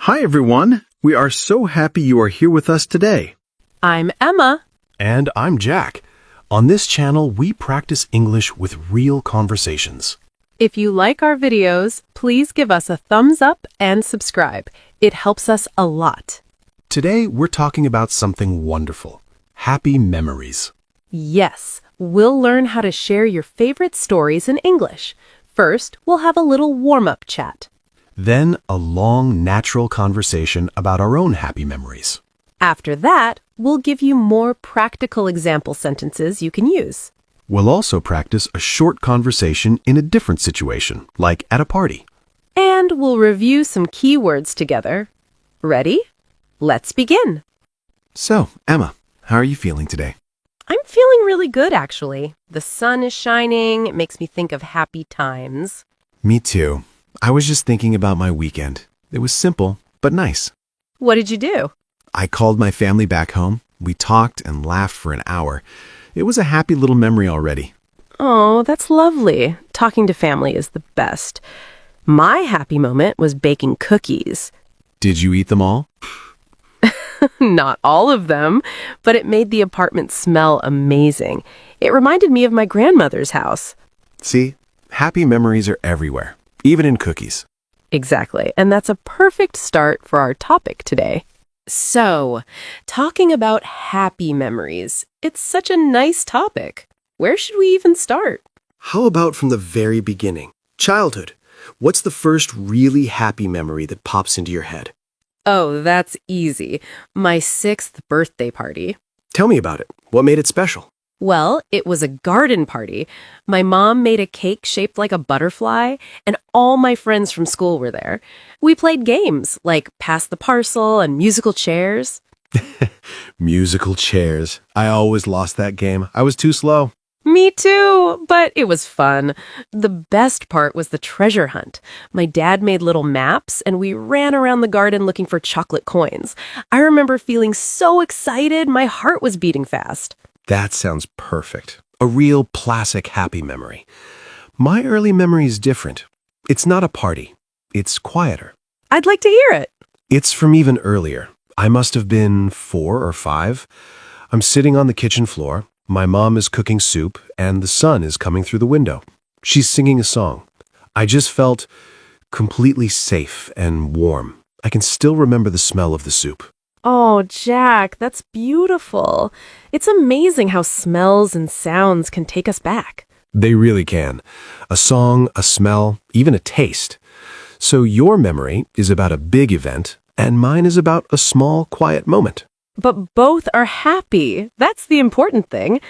Hi, everyone. We are so happy you are here with us today. I'm Emma. And I'm Jack. On this channel, we practice English with real conversations. If you like our videos, please give us a thumbs up and subscribe. It helps us a lot. Today, we're talking about something wonderful. Happy memories. Yes, we'll learn how to share your favorite stories in English. First, we'll have a little warm-up chat. Then, a long, natural conversation about our own happy memories. After that, we'll give you more practical example sentences you can use. We'll also practice a short conversation in a different situation, like at a party. And we'll review some keywords together. Ready? Let's begin. So, Emma, how are you feeling today? I'm feeling really good, actually. The sun is shining. It makes me think of happy times. Me too. I was just thinking about my weekend. It was simple, but nice. What did you do? I called my family back home. We talked and laughed for an hour. It was a happy little memory already. Oh, that's lovely. Talking to family is the best. My happy moment was baking cookies. Did you eat them all? Not all of them, but it made the apartment smell amazing. It reminded me of my grandmother's house. See, happy memories are everywhere, even in cookies. Exactly, and that's a perfect start for our topic today. So, talking about happy memories, it's such a nice topic. Where should we even start? How about from the very beginning? Childhood. What's the first really happy memory that pops into your head? Oh, that's easy. My 6th birthday party. Tell me about it. What made it special? Well, it was a garden party. My mom made a cake shaped like a butterfly, and all my friends from school were there. We played games like Pass the Parcel and musical chairs. Musical chairs. I always lost that game. I was too slow. Me too, but it was fun. The best part was the treasure hunt. My dad made little maps, and we ran around the garden looking for chocolate coins. I remember feeling so excited, my heart was beating fast. That sounds perfect. A real classic happy memory. My early memory is different. It's not a party. It's quieter. I'd like to hear it. It's from even earlier. I must have been 4 or 5. I'm sitting on the kitchen floor. My mom is cooking soup, and the sun is coming through the window. She's singing a song. I just felt completely safe and warm. I can still remember the smell of the soup. Oh, Jack, that's beautiful. It's amazing how smells and sounds can take us back. They really can. A song, a smell, even a taste. So your memory is about a big event, and mine is about a small, quiet moment. But both are happy. That's the important thing.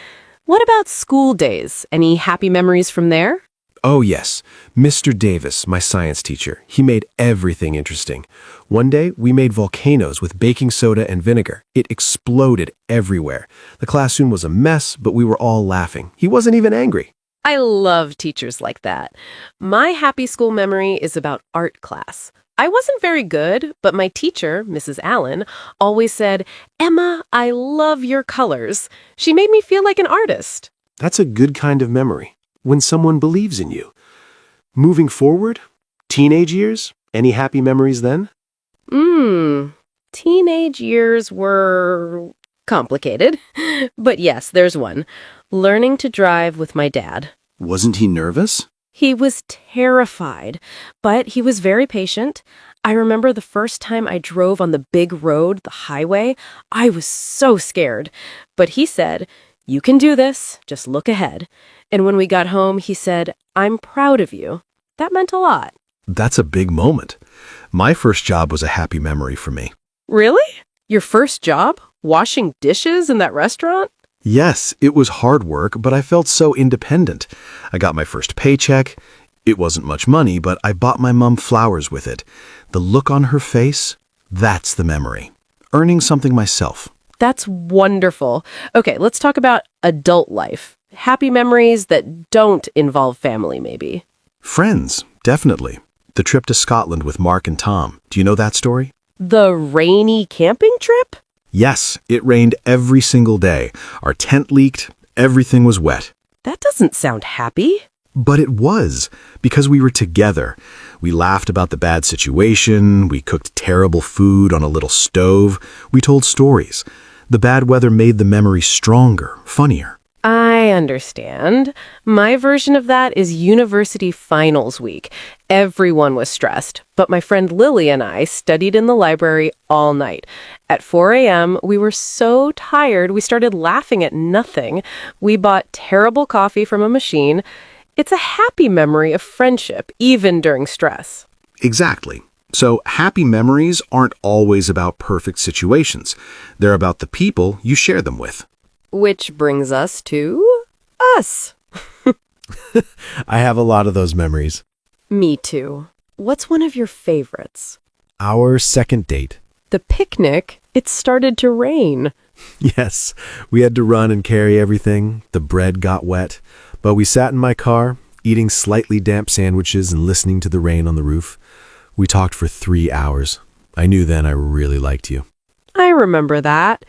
What about school days? Any happy memories from there? Oh, yes. Mr. Davis, my science teacher, he made everything interesting. One day, we made volcanoes with baking soda and vinegar. It exploded everywhere. The classroom was a mess, but we were all laughing. He wasn't even angry. I love teachers like that. My happy school memory is about art class. I wasn't very good, but my teacher, Mrs. Allen, always said, "Emma, I love your colors." She made me feel like an artist. That's a good kind of memory, when someone believes in you. Moving forward, teenage years, any happy memories then? Teenage years were complicated. But yes, there's one. Learning to drive with my dad. Wasn't he nervous? He was terrified, but he was very patient. I remember the first time I drove on the big road, the highway, I was so scared. But he said, "You can do this, just look ahead." And when we got home, he said, "I'm proud of you." That meant a lot. That's a big moment. My first job was a happy memory for me. Really? Your first job? Washing dishes in that restaurant? Yes, it was hard work, but I felt so independent. I got my first paycheck. It wasn't much money, but I bought my mom flowers with it. The look on her face, that's the memory. Earning something myself. That's wonderful. Okay, let's talk about adult life. Happy memories that don't involve family, maybe. Friends, definitely. The trip to Scotland with Mark and Tom. Do you know that story? The rainy camping trip? Yes, it rained every single day. Our tent leaked. Everything was wet. That doesn't sound happy. But it was, because we were together. We laughed about the bad situation, we cooked terrible food on a little stove, we told stories. The bad weather made the memory stronger, funnier. I understand. My version of that is university finals week. Everyone was stressed, but my friend Lily and I studied in the library all night. At 4 a.m., we were so tired we started laughing at nothing. We bought terrible coffee from a machine. It's a happy memory of friendship, even during stress. Exactly. So happy memories aren't always about perfect situations. They're about the people you share them with. Which brings us to us. I have a lot of those memories. Me too. What's one of your favorites? Our second date. The picnic. It started to rain. Yes, we had to run and carry everything. The bread got wet. But we sat in my car, eating slightly damp sandwiches and listening to the rain on the roof. We talked for 3 hours. I knew then I really liked you. I remember that.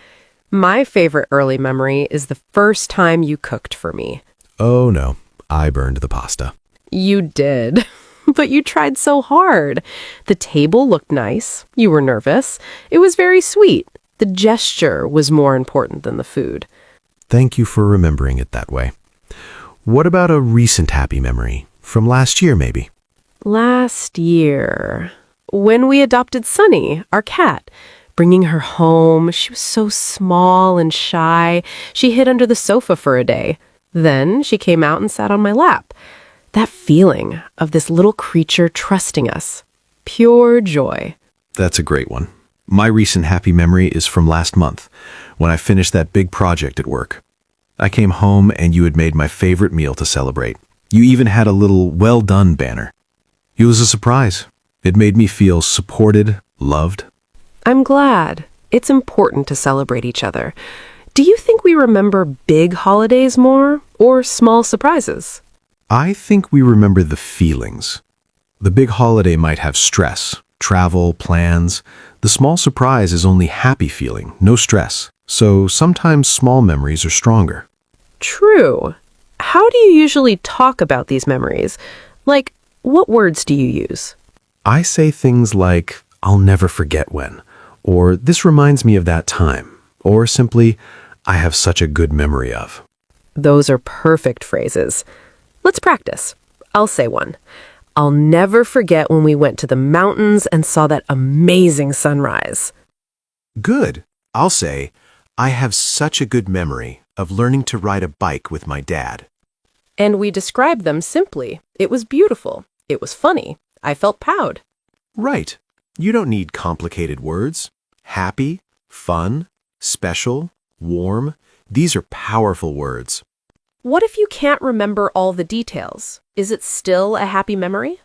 My favorite early memory is the first time you cooked for me. Oh no, I burned the pasta. You did. But you tried so hard. The table looked nice. You were nervous. It was very sweet. The gesture was more important than the food. Thank you for remembering it that way. What about a recent happy memory? From last year, maybe? Last year, when we adopted Sunny, our cat, bringing her home, she was so small and shy. She hid under the sofa for a day. Then she came out and sat on my lap. That feeling of this little creature trusting us. Pure joy. That's a great one. My recent happy memory is from last month, when I finished that big project at work. I came home and you had made my favorite meal to celebrate. You even had a little well done banner. It was a surprise. It made me feel supported, loved. I'm glad. It's important to celebrate each other. Do you think we remember big holidays more or small surprises? I think we remember the feelings. The big holiday might have stress, travel, plans. The small surprise is only happy feeling, no stress. So sometimes small memories are stronger. True. How do you usually talk about these memories? Like, what words do you use? I say things like, I'll never forget when, or this reminds me of that time, or simply, I have such a good memory of. Those are perfect phrases. Let's practice. I'll say one. I'll never forget when we went to the mountains and saw that amazing sunrise. Good. I'll say, I have such a good memory of learning to ride a bike with my dad. And we described them simply. It was beautiful. It was funny. I felt proud. Right. You don't need complicated words. Happy, fun, special, warm. These are powerful words. What if you can't remember all the details? Is it still a happy memory?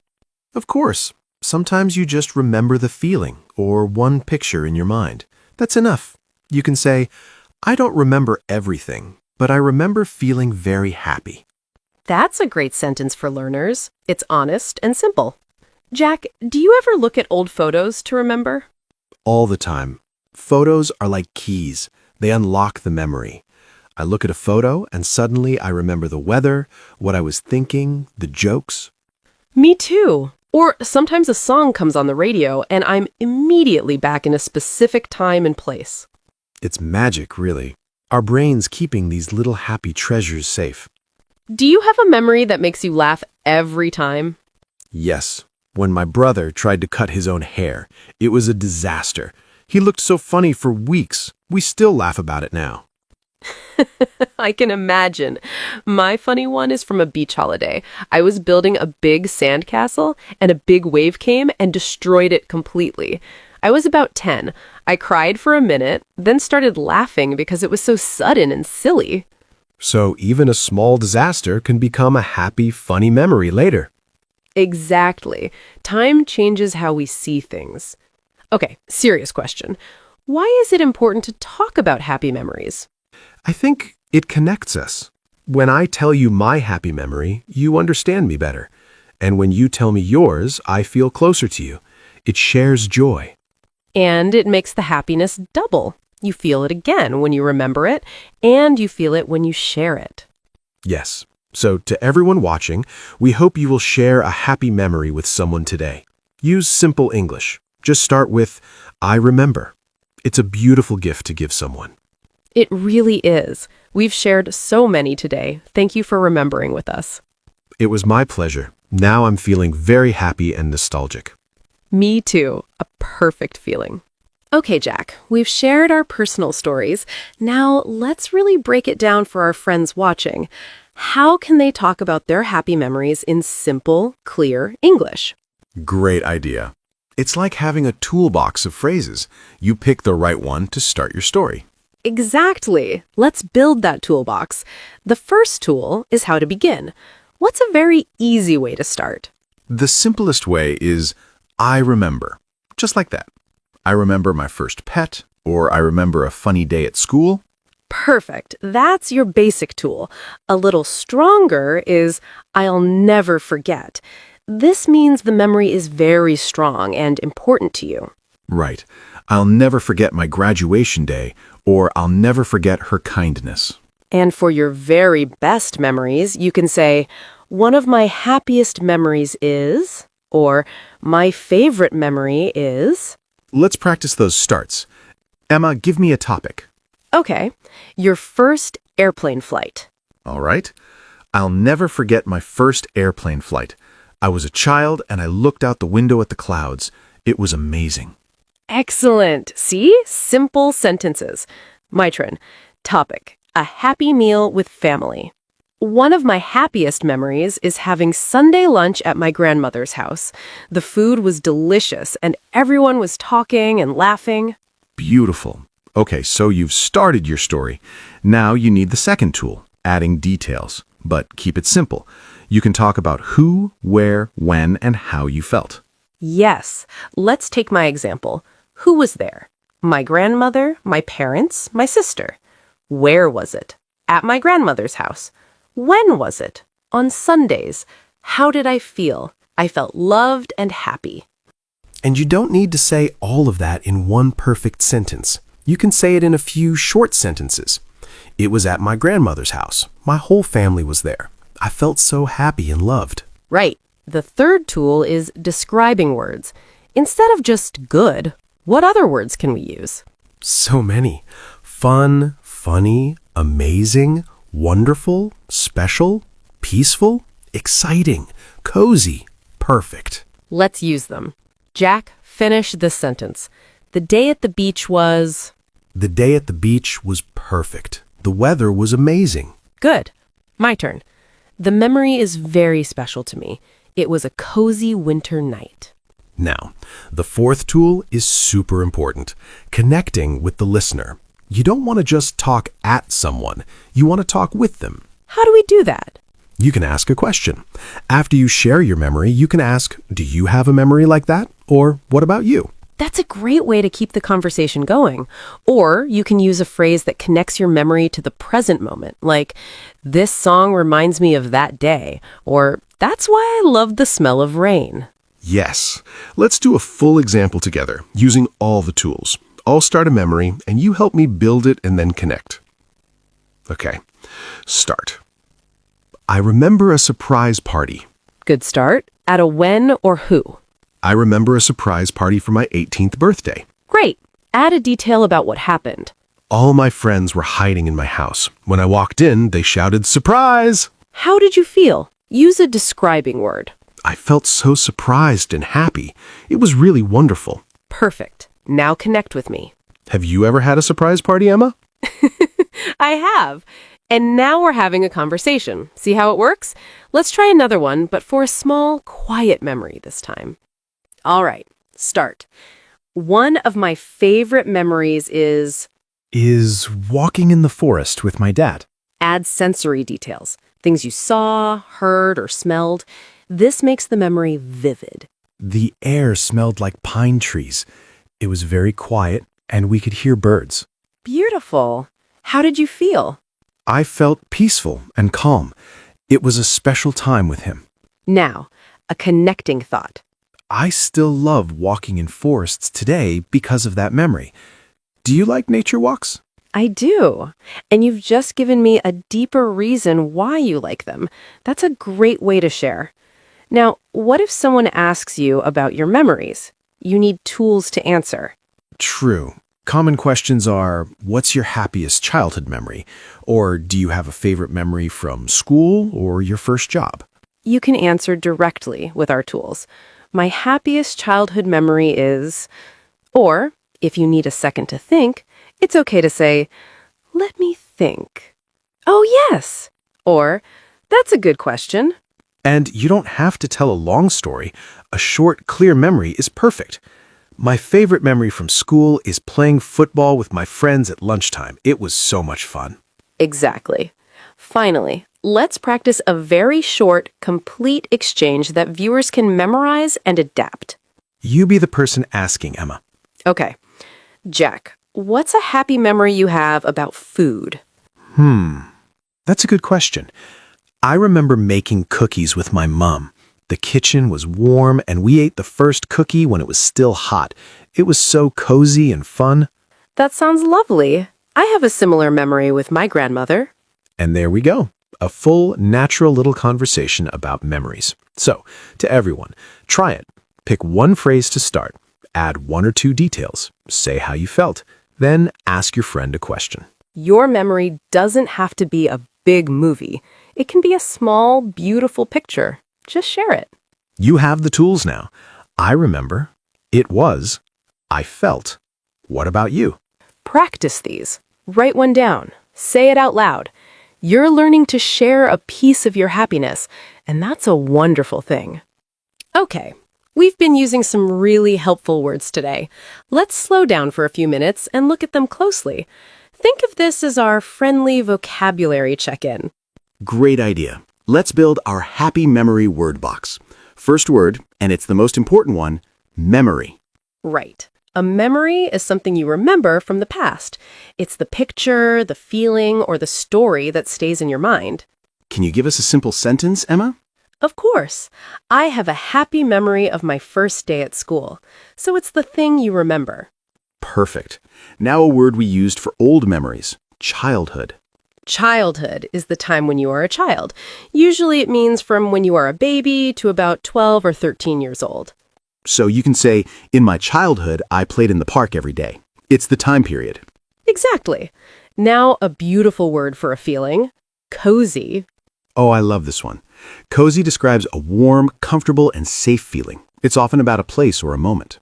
Of course. Sometimes you just remember the feeling or one picture in your mind. That's enough. You can say, I don't remember everything, but I remember feeling very happy. That's a great sentence for learners. It's honest and simple. Jack, do you ever look at old photos to remember? All the time. Photos are like keys. They unlock the memory. I look at a photo and suddenly I remember the weather, what I was thinking, the jokes. Me too. Or sometimes a song comes on the radio and I'm immediately back in a specific time and place. It's magic, really. Our brains keeping these little happy treasures safe. Do you have a memory that makes you laugh every time? Yes. When my brother tried to cut his own hair, it was a disaster. He looked so funny for weeks. We still laugh about it now. I can imagine. My funny one is from a beach holiday. I was building a big sandcastle and a big wave came and destroyed it completely. I was about 10. I cried for a minute, then started laughing because it was so sudden and silly. So even a small disaster can become a happy, funny memory later. Exactly. Time changes how we see things. Okay, serious question. Why is it important to talk about happy memories? I think it connects us. When I tell you my happy memory, you understand me better. And when you tell me yours, I feel closer to you. It shares joy. And it makes the happiness double. You feel it again when you remember it, and you feel it when you share it. Yes, So to everyone watching, we hope you will share a happy memory with someone today. Use simple English. Just start with, I remember. It's a beautiful gift to give someone. It really is. We've shared so many today. Thank you for remembering with us. It was my pleasure. Now I'm feeling very happy and nostalgic. Me too. A perfect feeling. Okay, Jack, we've shared our personal stories. Now let's really break it down for our friends watching. How can they talk about their happy memories in simple, clear English? Great idea. It's like having a toolbox of phrases. You pick the right one to start your story. Exactly. Let's build that toolbox. The first tool is how to begin. What's a very easy way to start? The simplest way is, I remember. Just like that. I remember my first pet, or I remember a funny day at school. Perfect. That's your basic tool. A little stronger is, I'll never forget. This means the memory is very strong and important to you. Right. I'll never forget my graduation day, or I'll never forget her kindness. And for your very best memories, you can say, one of my happiest memories is, or my favorite memory is. Let's practice those starts. Emma, give me a topic. Okay, your first airplane flight. All right. I'll never forget my first airplane flight. I was a child and I looked out the window at the clouds. It was amazing. Excellent. See? Simple sentences. My turn. Topic. A happy meal with family. One of my happiest memories is having Sunday lunch at my grandmother's house. The food was delicious and everyone was talking and laughing. Beautiful. Okay, so you've started your story. Now you need the second tool, adding details. But keep it simple. You can talk about who, where, when, and how you felt. Yes. Let's take my example. Who was there? My grandmother, my parents, my sister. Where was it? At my grandmother's house. When was it? On Sundays. How did I feel? I felt loved and happy. And you don't need to say all of that in one perfect sentence. You can say it in a few short sentences. It was at my grandmother's house. My whole family was there. I felt so happy and loved. Right. The third tool is describing words. Instead of just good, what other words can we use? So many. Fun, funny, amazing, wonderful, special, peaceful, exciting, cozy, perfect. Let's use them. Jack, finish this sentence. The day at the beach was... The day at the beach was perfect. The weather was amazing. Good. My turn. The memory is very special to me. It was a cozy winter night. Now, the fourth tool is super important. Connecting with the listener. You don't want to just talk at someone. You want to talk with them. How do we do that? You can ask a question. After you share your memory, you can ask, do you have a memory like that? Or what about you? That's a great way to keep the conversation going. Or you can use a phrase that connects your memory to the present moment, like, this song reminds me of that day, or that's why I love the smell of rain. Yes. Let's do a full example together, using all the tools. I'll start a memory, and you help me build it and then connect. Okay, start. I remember a surprise party. Good start. At a when or who. I remember a surprise party for my 18th birthday. Great. Add a detail about what happened. All my friends were hiding in my house. When I walked in, they shouted, "Surprise!" How did you feel? Use a describing word. I felt so surprised and happy. It was really wonderful. Perfect. Now connect with me. Have you ever had a surprise party, Emma? I have. And now we're having a conversation. See how it works? Let's try another one, but for a small, quiet memory this time. All right, start. One of my favorite memories is... Is walking in the forest with my dad. Add sensory details. Things you saw, heard, or smelled. This makes the memory vivid. The air smelled like pine trees. It was very quiet, and we could hear birds. Beautiful. How did you feel? I felt peaceful and calm. It was a special time with him. Now, a connecting thought. I still love walking in forests today because of that memory. Do you like nature walks? I do. And you've just given me a deeper reason why you like them. That's a great way to share. Now, what if someone asks you about your memories? You need tools to answer. True. Common questions are, what's your happiest childhood memory? Or do you have a favorite memory from school or your first job? You can answer directly with our tools. My happiest childhood memory is... Or, if you need a second to think, it's okay to say, let me think. Oh, yes. Or, that's a good question. And you don't have to tell a long story. A short, clear memory is perfect. My favorite memory from school is playing football with my friends at lunchtime. It was so much fun. Exactly. Finally, let's practice a very short, complete exchange that viewers can memorize and adapt. You be the person asking, Emma. Okay. Jack, what's a happy memory you have about food? That's a good question. I remember making cookies with my mom. The kitchen was warm, and we ate the first cookie when it was still hot. It was so cozy and fun. That sounds lovely. I have a similar memory with my grandmother. And there we go. A full, natural little conversation about memories. So, to everyone, try it. Pick one phrase to start. Add one or two details. Say how you felt. Then ask your friend a question. Your memory doesn't have to be a big movie. It can be a small, beautiful picture. Just share it. You have the tools now. I remember. It was. I felt. What about you? Practice these. Write one down. Say it out loud. You're learning to share a piece of your happiness, and that's a wonderful thing. Okay, we've been using some really helpful words today. Let's slow down for a few minutes and look at them closely. Think of this as our friendly vocabulary check-in. Great idea. Let's build our happy memory word box. First word, and it's the most important one, memory. Right. A memory is something you remember from the past. It's the picture, the feeling, or the story that stays in your mind. Can you give us a simple sentence, Emma? Of course. I have a happy memory of my first day at school. So it's the thing you remember. Perfect. Now a word we used for old memories, childhood. Childhood is the time when you are a child. Usually it means from when you are a baby to about 12 or 13 years old. So you can say, in my childhood, I played in the park every day. It's the time period. Exactly. Now a beautiful word for a feeling, cozy. Oh, I love this one. Cozy describes a warm, comfortable, and safe feeling. It's often about a place or a moment.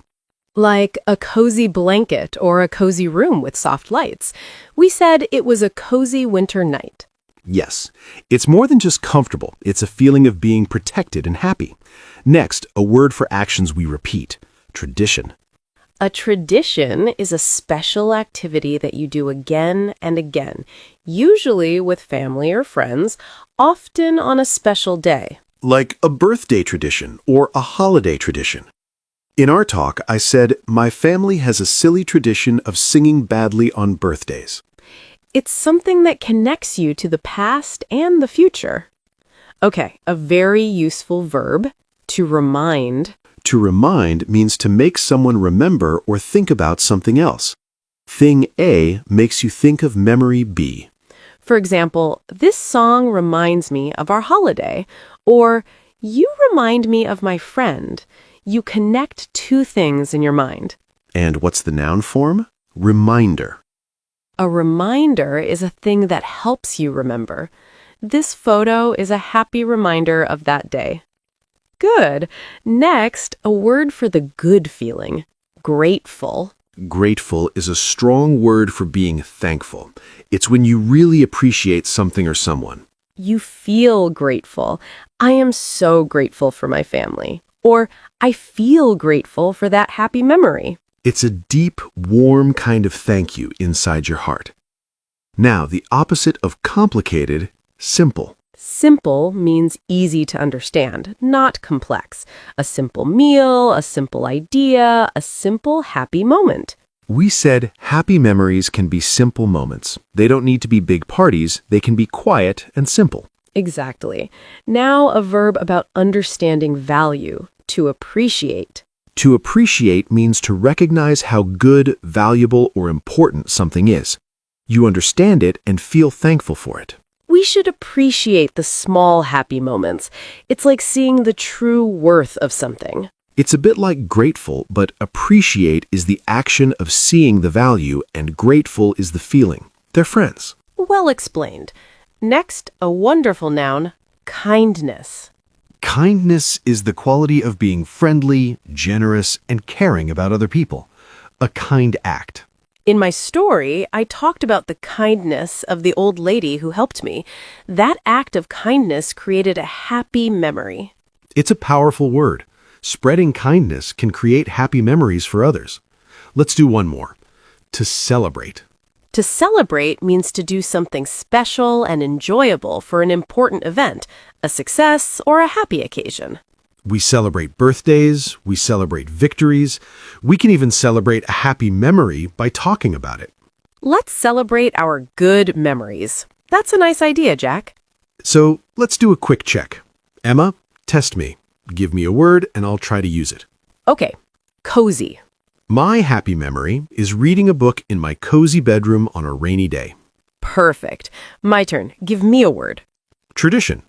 Like a cozy blanket or a cozy room with soft lights. We said it was a cozy winter night. Yes, it's more than just comfortable. It's a feeling of being protected and happy. Next, a word for actions we repeat, tradition. A tradition is a special activity that you do again and again, usually with family or friends, often on a special day. Like a birthday tradition or a holiday tradition. In our talk, I said, my family has a silly tradition of singing badly on birthdays. It's something that connects you to the past and the future. Okay, a very useful verb, to remind. To remind means to make someone remember or think about something else. Thing A makes you think of memory B. For example, this song reminds me of our holiday, or you remind me of my friend. You connect two things in your mind. And what's the noun form? Reminder. A reminder is a thing that helps you remember. This photo is a happy reminder of that day. Good. Next, a word for the good feeling. Grateful. Grateful is a strong word for being thankful. It's when you really appreciate something or someone. You feel grateful. I am so grateful for my family. Or, I feel grateful for that happy memory. It's a deep, warm kind of thank you inside your heart. Now, the opposite of complicated, simple. Simple means easy to understand, not complex. A simple meal, a simple idea, a simple happy moment. We said happy memories can be simple moments. They don't need to be big parties. They can be quiet and simple. Exactly. Now a verb about understanding value, to appreciate. To appreciate means to recognize how good, valuable, or important something is. You understand it and feel thankful for it. We should appreciate the small happy moments. It's like seeing the true worth of something. It's a bit like grateful, but appreciate is the action of seeing the value and grateful is the feeling. They're friends. Well explained. Next, a wonderful noun, kindness. Kindness is the quality of being friendly, generous, and caring about other people. A kind act. In my story, I talked about the kindness of the old lady who helped me. That act of kindness created a happy memory. It's a powerful word. Spreading kindness can create happy memories for others. Let's do one more. To celebrate. To celebrate means to do something special and enjoyable for an important event, a success, or a happy occasion. We celebrate birthdays, we celebrate victories, we can even celebrate a happy memory by talking about it. Let's celebrate our good memories. That's a nice idea, Jack. So let's do a quick check. Emma, test me. Give me a word and I'll try to use it. Okay, cozy. My happy memory is reading a book in my cozy bedroom on a rainy day. Perfect. My turn. Give me a word. Tradition.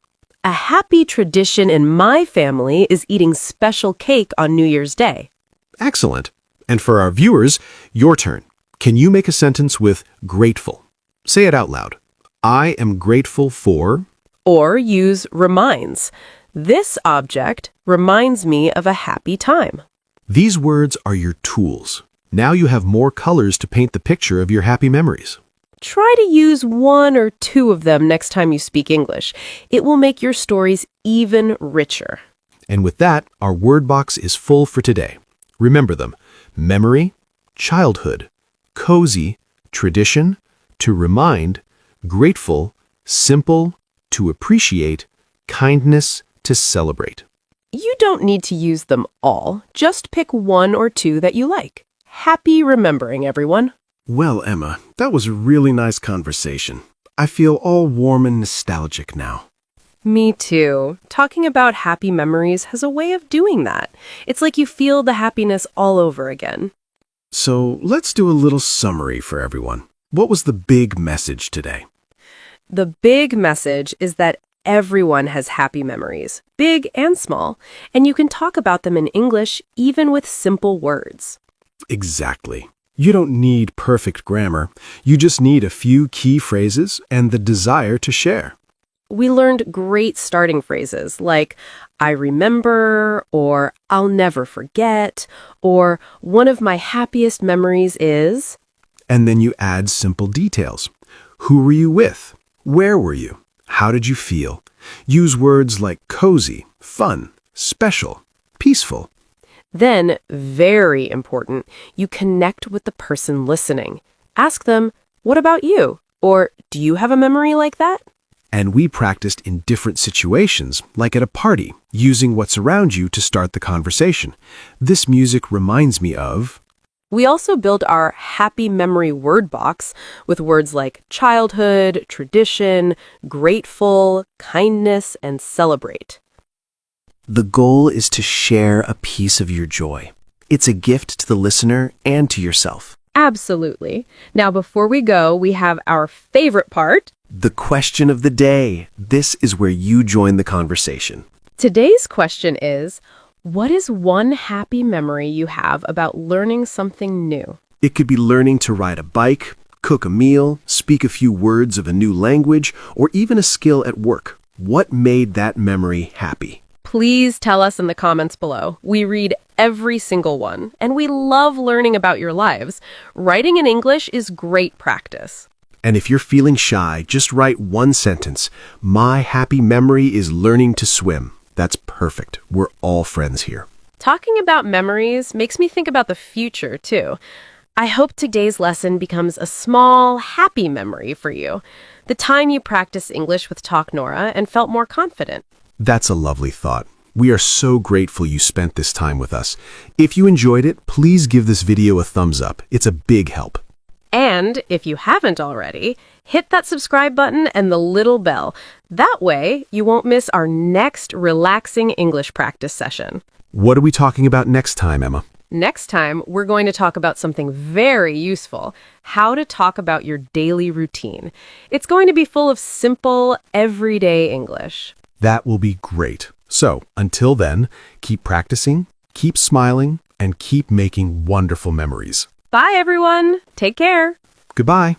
A happy tradition in my family is eating special cake on New Year's Day. Excellent. And for our viewers, your turn. Can you make a sentence with grateful? Say it out loud. I am grateful for... Or use reminds. This object reminds me of a happy time. These words are your tools. Now you have more colors to paint the picture of your happy memories. Try to use one or two of them next time you speak English. It will make your stories even richer. And with that, our word box is full for today. Remember them: memory, childhood, cozy, tradition, to remind, grateful, simple, to appreciate, kindness, to celebrate. You don't need to use them all. Just pick one or two that you like. Happy remembering, everyone. Well, Emma, that was a really nice conversation. I feel all warm and nostalgic now. Me too. Talking about happy memories has a way of doing that. It's like you feel the happiness all over again. So let's do a little summary for everyone. What was the big message today? The big message is that everyone has happy memories, big and small, and you can talk about them in English even with simple words. Exactly. You don't need perfect grammar. You just need a few key phrases and the desire to share. We learned great starting phrases like, I remember, or I'll never forget, or one of my happiest memories is... And then you add simple details. Who were you with? Where were you? How did you feel? Use words like cozy, fun, special, peaceful. Then, very important, you connect with the person listening. Ask them, what about you? Or, do you have a memory like that? And we practiced in different situations, like at a party, using what's around you to start the conversation. This music reminds me of... We also built our happy memory word box with words like childhood, tradition, grateful, kindness, and celebrate. The goal is to share a piece of your joy. It's a gift to the listener and to yourself. Absolutely. Now, before we go, we have our favorite part. The question of the day. This is where you join the conversation. Today's question is, what is one happy memory you have about learning something new? It could be learning to ride a bike, cook a meal, speak a few words of a new language, or even a skill at work. What made that memory happy? Please tell us in the comments below. We read every single one, and we love learning about your lives. Writing in English is great practice. And if you're feeling shy, just write one sentence. My happy memory is learning to swim. That's perfect. We're all friends here. Talking about memories makes me think about the future, too. I hope today's lesson becomes a small, happy memory for you. The time you practiced English with Talk Nora and felt more confident. That's a lovely thought. We are so grateful you spent this time with us. If you enjoyed it, please give this video a thumbs up. It's a big help. And if you haven't already, hit that subscribe button and the little bell. That way, you won't miss our next relaxing English practice session. What are we talking about next time, Emma? Next time, we're going to talk about something very useful, how to talk about your daily routine. It's going to be full of simple, everyday English. That will be great. So, until then, keep practicing, keep smiling, and keep making wonderful memories. Bye, everyone. Take care. Goodbye.